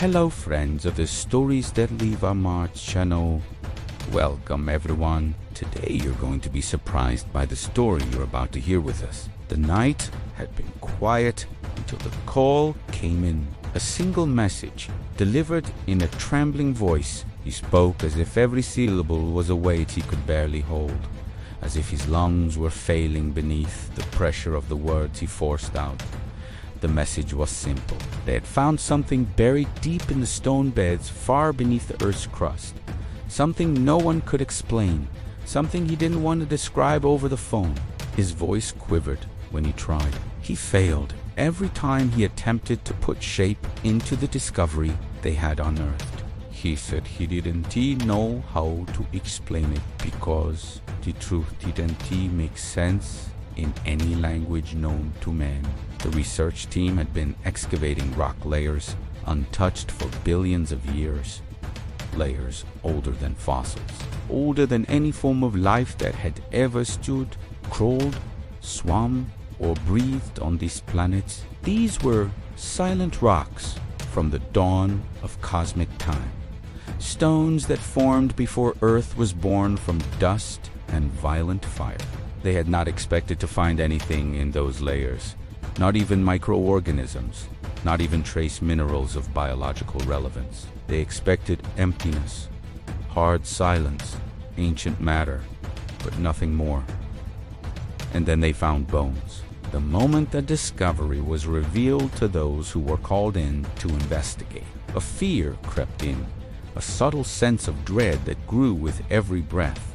Hello friends of the Stories That Leave a Mark channel. Welcome everyone. Today you're going to be surprised by the story you're about to hear with us. The night had been quiet until the call came in. A single message, delivered in a trembling voice. He spoke as if every syllable was a weight he could barely hold, as if his lungs were failing beneath the pressure of the words he forced out. The message was simple. They had found something buried deep in the stone beds far beneath the Earth's crust. Something no one could explain. Something he didn't want to describe over the phone. His voice quivered when he tried. He failed every time he attempted to put shape into the discovery they had unearthed. He said he didn't know how to explain it because the truth didn't make sense in any language known to man. The research team had been excavating rock layers untouched for billions of years. Layers older than fossils, older than any form of life that had ever stood, crawled, swum, or breathed on this planet. These were silent rocks from the dawn of cosmic time. Stones that formed before Earth was born from dust and violent fire. They had not expected to find anything in those layers, not even microorganisms, not even trace minerals of biological relevance. They expected emptiness, hard silence, ancient matter, but nothing more. And then they found bones. The moment the discovery was revealed to those who were called in to investigate, a fear crept in, a subtle sense of dread that grew with every breath.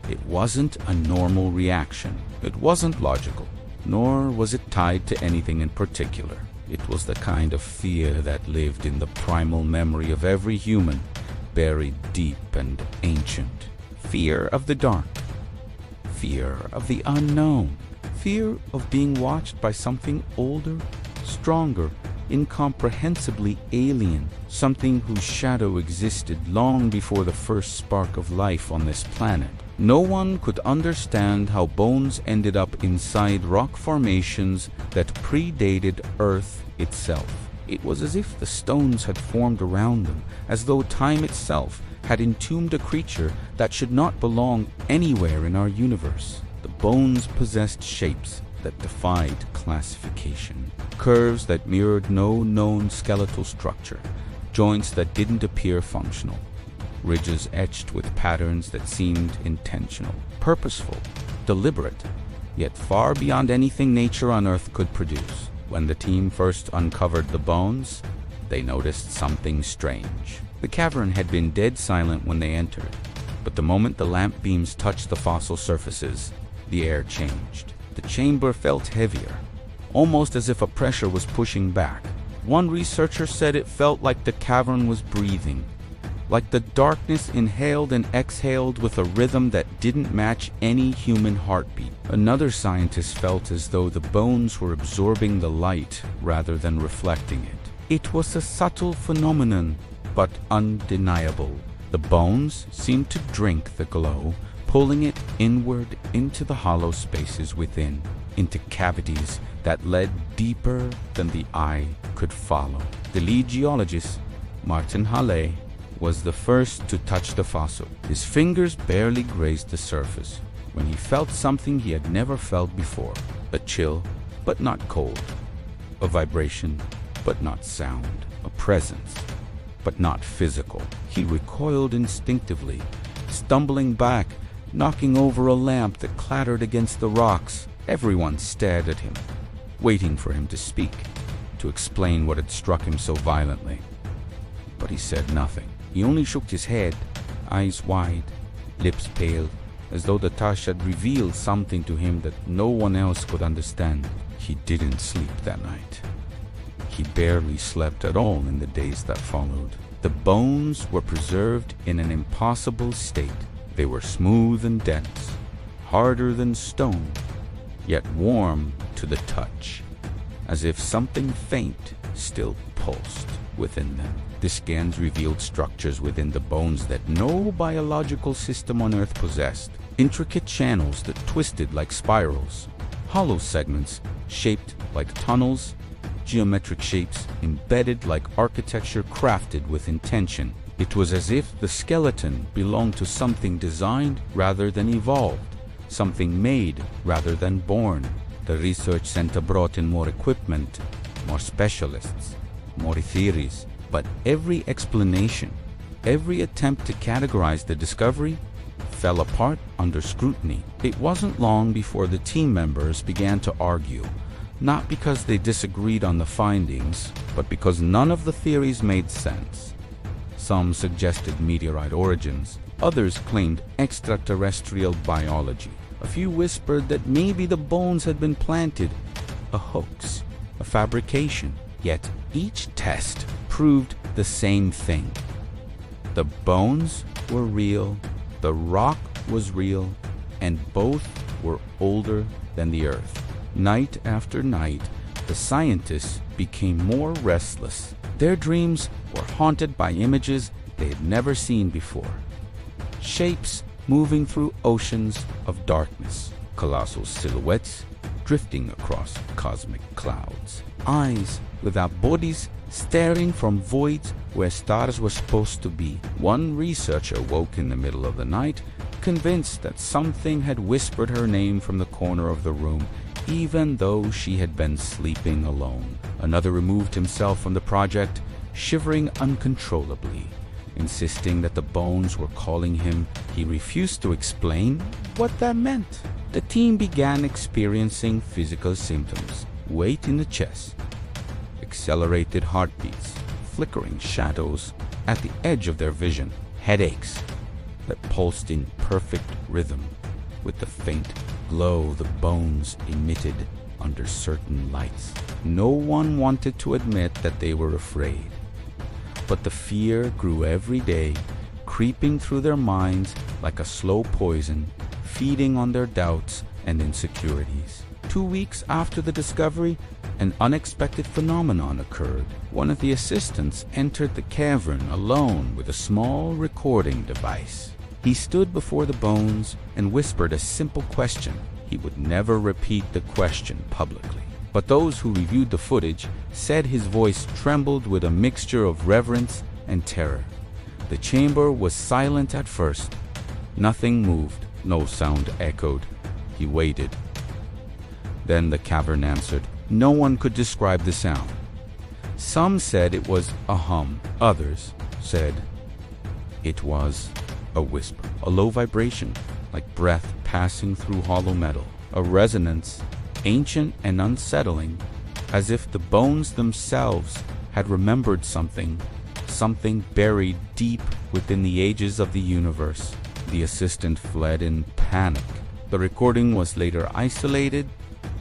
It wasn't a normal reaction. It wasn't logical, nor was it tied to anything in particular. It was the kind of fear that lived in the primal memory of every human, buried deep and ancient. Fear of the dark, fear of the unknown, fear of being watched by something older, stronger, incomprehensibly alien, something whose shadow existed long before the first spark of life on this planet. No one could understand how bones ended up inside rock formations that predated Earth itself. It was as if the stones had formed around them, as though time itself had entombed a creature that should not belong anywhere in our universe. The bones possessed shapes that defied classification, curves that mirrored no known skeletal structure, joints that didn't appear functional, ridges etched with patterns that seemed intentional, purposeful, deliberate, yet far beyond anything nature on Earth could produce. When the team first uncovered the bones, they noticed something strange. The cavern had been dead silent when they entered, but the moment the lamp beams touched the fossil surfaces, the air changed. The chamber felt heavier, almost as if a pressure was pushing back. One researcher said it felt like the cavern was breathing, like the darkness inhaled and exhaled with a rhythm that didn't match any human heartbeat. Another scientist felt as though the bones were absorbing the light rather than reflecting it. It was a subtle phenomenon, but undeniable. The bones seemed to drink the glow, pulling it inward into the hollow spaces within, into cavities that led deeper than the eye could follow. The lead geologist, Martin Hself, was the first to touch the fossil. His fingers barely grazed the surface when he felt something he had never felt before. A chill, but not cold. A vibration, but not sound. A presence, but not physical. He recoiled instinctively, stumbling back, knocking over a lamp that clattered against the rocks. Everyone stared at him, waiting for him to speak, to explain what had struck him so violently. But he said nothing. He only shook his head, eyes wide, lips pale, as though the touch had revealed something to him that no one else could understand. He didn't sleep that night. He barely slept at all in the days that followed. The bones were preserved in an impossible state. They were smooth and dense, harder than stone, yet warm to the touch, as if something faint still pulsed within them. The scans revealed structures within the bones that no biological system on Earth possessed. Intricate channels that twisted like spirals, hollow segments shaped like tunnels, geometric shapes embedded like architecture crafted with intention. It was as if the skeleton belonged to something designed rather than evolved, something made rather than born. The research center brought in more equipment, more specialists, more theories, but every explanation, every attempt to categorize the discovery fell apart under scrutiny. It wasn't long before the team members began to argue, not because they disagreed on the findings, but because none of the theories made sense. Some suggested meteorite origins, others claimed extraterrestrial biology. A few whispered that maybe the bones had been planted, a hoax, a fabrication. Yet each test proved the same thing. The bones were real, the rock was real, and both were older than the Earth. Night after night, the scientists became more restless. Their dreams were haunted by images they had never seen before. Shapes moving through oceans of darkness, colossal silhouettes drifting across cosmic clouds, eyes without bodies staring from voids where stars were supposed to be. One researcher woke in the middle of the night, convinced that something had whispered her name from the corner of the room, even though she had been sleeping alone. Another removed himself from the project, shivering uncontrollably, insisting that the bones were calling him. He refused to explain what that meant. The team began experiencing physical symptoms: weight in the chest, accelerated heartbeats, flickering shadows at the edge of their vision, headaches that pulsed in perfect rhythm with the faint glow the bones emitted under certain lights. No one wanted to admit that they were afraid, but the fear grew every day, creeping through their minds like a slow poison, feeding on their doubts and insecurities. 2 weeks after the discovery, an unexpected phenomenon occurred. One of the assistants entered the cavern alone with a small recording device. He stood before the bones and whispered a simple question. He would never repeat the question publicly, but those who reviewed the footage said his voice trembled with a mixture of reverence and terror. The chamber was silent at first. Nothing moved, no sound echoed. He waited. Then the cavern answered. No one could describe the sound. Some said it was a hum. Others said it was a whisper, a low vibration, like breath passing through hollow metal, a resonance ancient and unsettling, as if the bones themselves had remembered something buried deep within the ages of the universe. The assistant fled in panic. The recording was later isolated,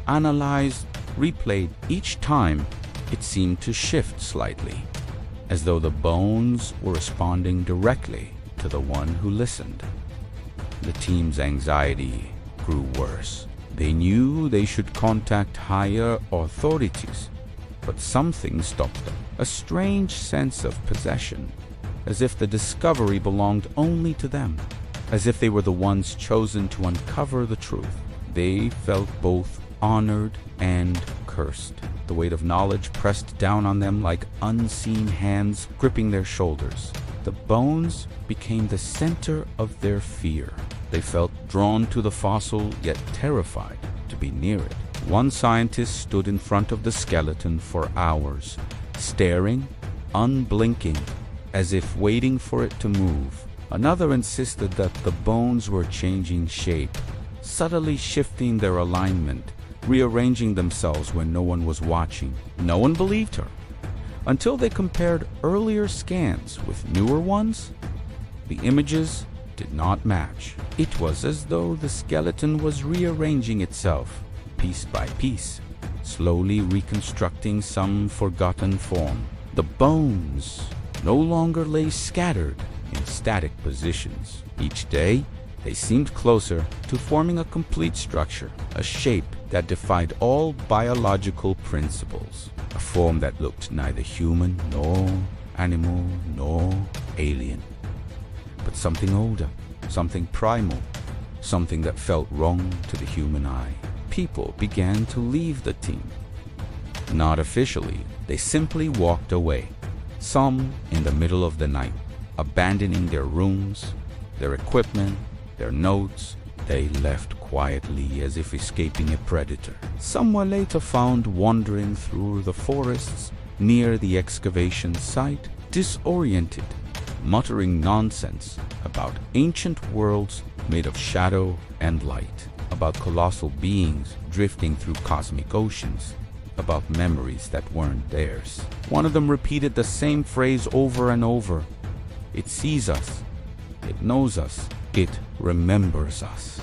analyzed, replayed. Each time, it seemed to shift slightly, as though the bones were responding directly to the one who listened. The team's anxiety grew worse. They knew they should contact higher authorities, but something stopped them. A strange sense of possession, as if the discovery belonged only to them, as if they were the ones chosen to uncover the truth. They felt both honored and cursed. The weight of knowledge pressed down on them like unseen hands gripping their shoulders. The bones became the center of their fear. They felt drawn to the fossil, yet terrified to be near it. One scientist stood in front of the skeleton for hours, staring, unblinking, as if waiting for it to move. Another insisted that the bones were changing shape, subtly shifting their alignment, rearranging themselves when no one was watching. No one believed her, until they compared earlier scans with newer ones. The images did not match. It was as though the skeleton was rearranging itself, piece by piece, slowly reconstructing some forgotten form. The bones no longer lay scattered in static positions. Each day, they seemed closer to forming a complete structure, a shape that defied all biological principles, a form that looked neither human nor animal nor alien, but something older, something primal, something that felt wrong to the human eye. People began to leave the team. Not officially. They simply walked away, some in the middle of the night, abandoning their rooms, their equipment, their notes. They left quietly as if escaping a predator. Some were later found wandering through the forests near the excavation site, disoriented, muttering nonsense about ancient worlds made of shadow and light, about colossal beings drifting through cosmic oceans, about memories that weren't theirs. One of them repeated the same phrase over and over. It sees us. It knows us. It remembers us.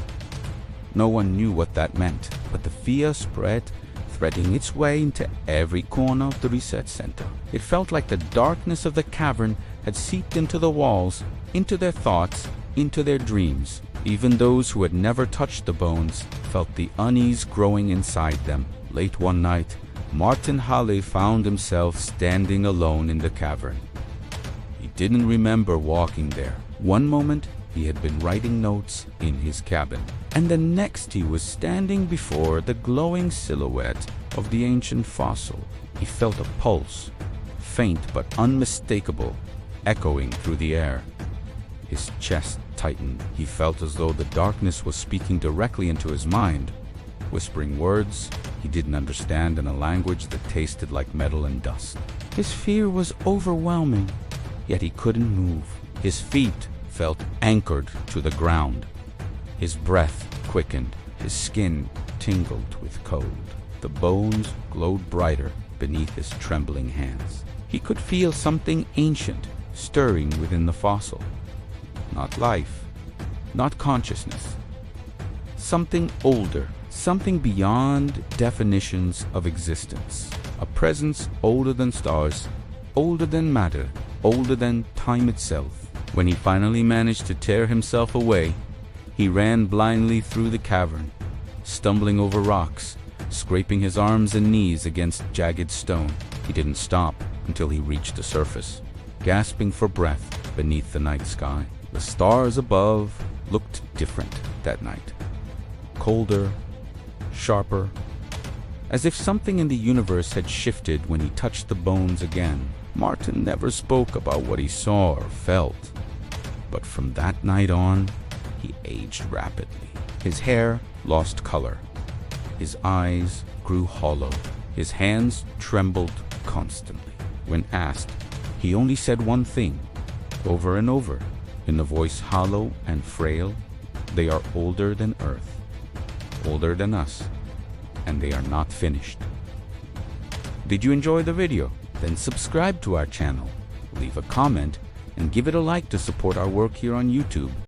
No one knew what that meant, but the fear spread, threading its way into every corner of the research center. It felt like the darkness of the cavern had seeped into the walls, into their thoughts, into their dreams. Even those who had never touched the bones felt the unease growing inside them. Late one night, Martin Hself found himself standing alone in the cavern. He didn't remember walking there. One moment, he had been writing notes in his cabin, and the next he was standing before the glowing silhouette of the ancient fossil. He felt a pulse, faint but unmistakable, echoing through the air. His chest tightened. He felt as though the darkness was speaking directly into his mind, whispering words he didn't understand in a language that tasted like metal and dust. His fear was overwhelming, yet he couldn't move. His feet felt anchored to the ground. His breath quickened. His skin tingled with cold. The bones glowed brighter beneath his trembling hands. He could feel something ancient stirring within the fossil. Not life, not consciousness. Something older, something beyond definitions of existence. A presence older than stars, older than matter, older than time itself. When he finally managed to tear himself away, he ran blindly through the cavern, stumbling over rocks, scraping his arms and knees against jagged stone. He didn't stop until he reached the surface, gasping for breath beneath the night sky. The stars above looked different that night, colder, sharper, as if something in the universe had shifted when he touched the bones again. Martin never spoke about what he saw or felt, but from that night on, he aged rapidly. His hair lost color. His eyes grew hollow. His hands trembled constantly. When asked, he only said one thing, over and over, in a voice hollow and frail: they are older than Earth, older than us, and they are not finished. Did you enjoy the video? Then subscribe to our channel, leave a comment, and give it a like to support our work here on YouTube.